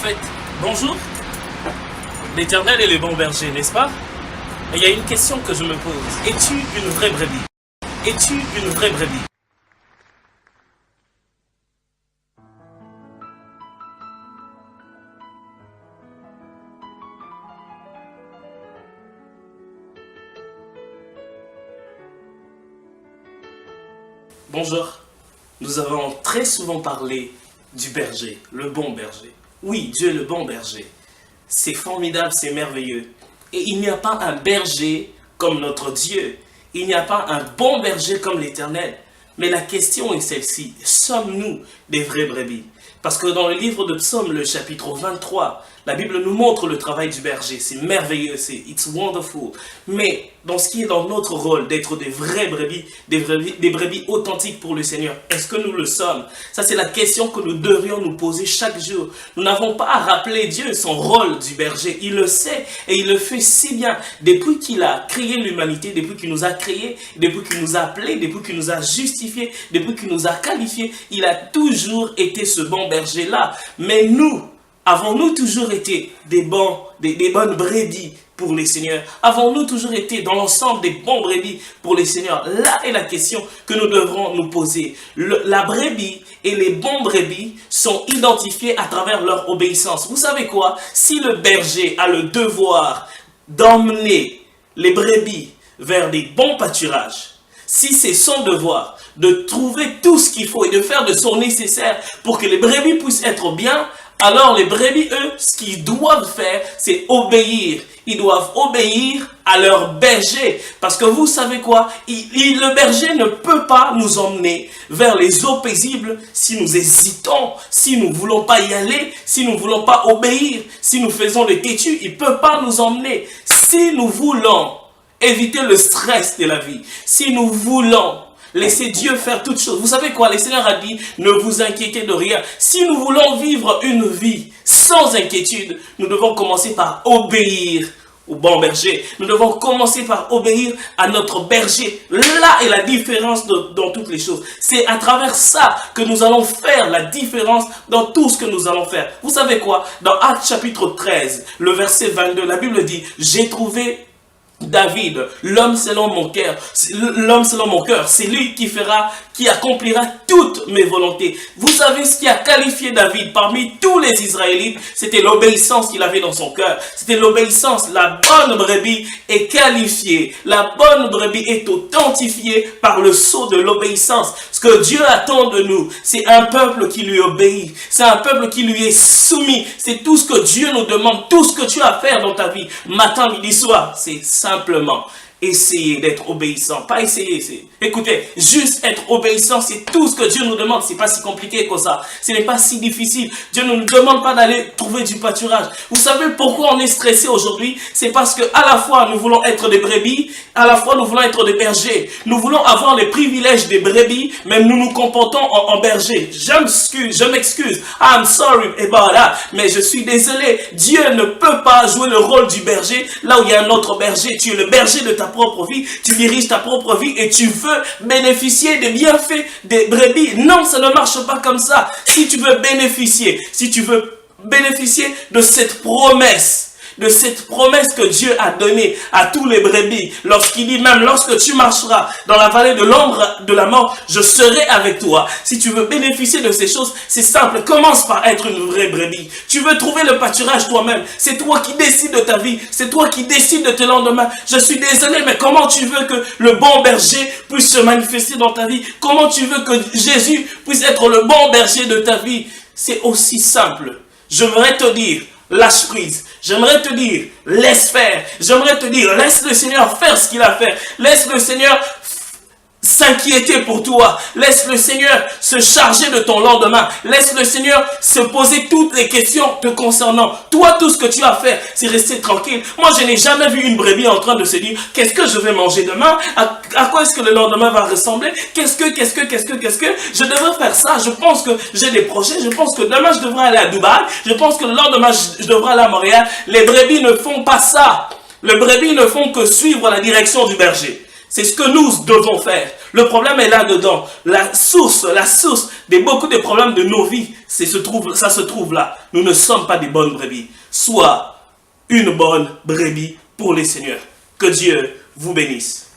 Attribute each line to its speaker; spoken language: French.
Speaker 1: fait, bonjour. L'Éternel est le bon berger, n'est-ce pas? Mais il y a une question que je me pose. Es-tu une vraie brebis? Es-tu une vraie brebis? Bonjour. Nous avons très souvent parlé du berger, le bon berger. Oui, Dieu est le bon berger. C'est formidable, c'est merveilleux. Et il n'y a pas un berger comme notre Dieu. Il n'y a pas un bon berger comme l'Éternel. Mais la question est celle-ci. Sommes-nous des vrais brebis? Parce que dans le livre de Psaume, le chapitre 23, la Bible nous montre le travail du berger. C'est merveilleux, c'est it's wonderful. Mais dans ce qui est dans notre rôle d'être des vrais brebis, des brebis authentiques pour le Seigneur, est-ce que nous le sommes? Ça, c'est la question que nous devrions nous poser chaque jour. Nous n'avons pas à rappeler Dieu son rôle du berger. Il le sait et il le fait si bien. Depuis qu'il a créé l'humanité, depuis qu'il nous a créés, depuis qu'il nous a appelés, depuis qu'il nous a justifiés, depuis qu'il nous a qualifiés, il a toujours été ce bon berger-là. Mais nous, avons-nous toujours été des bonnes brebis pour les seigneurs? Avons-nous toujours été dans l'ensemble des bons brebis pour les seigneurs? Là est la question que nous devrons nous poser. La brebis et les bons brebis sont identifiés à travers leur obéissance. Vous savez quoi? Si le berger a le devoir d'emmener les brebis vers des bons pâturages, si c'est son devoir de trouver tout ce qu'il faut et de faire de son nécessaire pour que les brebis puissent être bien, alors les brebis, eux, ce qu'ils doivent faire, c'est obéir. Ils doivent obéir à leur berger. Parce que vous savez quoi? Le berger ne peut pas nous emmener vers les eaux paisibles si nous hésitons, si nous ne voulons pas y aller, si nous ne voulons pas obéir, si nous faisons le têtu. Il ne peut pas nous emmener. Si nous voulons éviter le stress de la vie, si nous voulons laissez Dieu faire toutes choses. Vous savez quoi? Le Seigneur a dit, ne vous inquiétez de rien. Si nous voulons vivre une vie sans inquiétude, nous devons commencer par obéir au bon berger. Nous devons commencer par obéir à notre berger. Là est la différence dans toutes les choses. C'est à travers ça que nous allons faire la différence dans tout ce que nous allons faire. Vous savez quoi? Dans Actes chapitre 13, le verset 22, la Bible dit, j'ai trouvé David, l'homme selon mon cœur, c'est lui qui accomplira toutes mes volontés. Vous savez ce qui a qualifié David parmi tous les Israélites? C'était l'obéissance qu'il avait dans son cœur. C'était l'obéissance. La bonne brebis est qualifiée. La bonne brebis est authentifiée par le sceau de l'obéissance. Ce que Dieu attend de nous, c'est un peuple qui lui obéit. C'est un peuple qui lui est soumis. C'est tout ce que Dieu nous demande. Tout ce que tu as à faire dans ta vie, matin, midi, soir, c'est simplement essayer d'être obéissant. Pas essayer. Écoutez, juste être obéissant, c'est tout ce que Dieu nous demande. C'est pas si compliqué que ça. Ce n'est pas si difficile. Dieu ne nous demande pas d'aller trouver du pâturage. Vous savez pourquoi on est stressé aujourd'hui? C'est parce que à la fois nous voulons être des brebis, à la fois nous voulons être des bergers. Nous voulons avoir les privilèges des brebis, mais nous nous comportons en berger. Je m'excuse. I'm sorry about that. Mais je suis désolé. Dieu ne peut pas jouer le rôle du berger là où il y a un autre berger. Tu es le berger de ta propre vie, tu diriges ta propre vie et tu veux bénéficier des bienfaits des brebis. Non, ça ne marche pas comme ça. Si tu veux bénéficier de cette promesse, que Dieu a donnée à tous les brebis, lorsqu'il dit même lorsque tu marcheras dans la vallée de l'ombre de la mort, je serai avec toi. Si tu veux bénéficier de ces choses, c'est simple, commence par être une vraie brebis. Tu veux trouver le pâturage toi-même, c'est toi qui décides de ta vie, c'est toi qui décides de tes lendemains. Je suis désolé, mais comment tu veux que le bon berger puisse se manifester dans ta vie? Comment tu veux que Jésus puisse être le bon berger de ta vie? C'est aussi simple. J'aimerais te dire, lâche prise. J'aimerais te dire, laisse faire. J'aimerais te dire, laisse le Seigneur faire ce qu'il a fait. Laisse le Seigneur s'inquiéter pour toi. Laisse le Seigneur se charger de ton lendemain. Laisse le Seigneur se poser toutes les questions te concernant. Toi, tout ce que tu as à faire, c'est rester tranquille. Moi, je n'ai jamais vu une brebis en train de se dire, qu'est-ce que je vais manger demain? À quoi est-ce que le lendemain va ressembler? Qu'est-ce que? Je devrais faire ça. Je pense que j'ai des projets. Je pense que demain, je devrais aller à Dubaï. Je pense que le lendemain, je devrais aller à Montréal. Les brebis ne font pas ça. Les brebis ne font que suivre la direction du berger. C'est ce que nous devons faire. Le problème est là-dedans. La source de beaucoup de problèmes de nos vies, ça se trouve là. Nous ne sommes pas des bonnes brebis. Sois une bonne brebis pour les seigneurs. Que Dieu vous bénisse.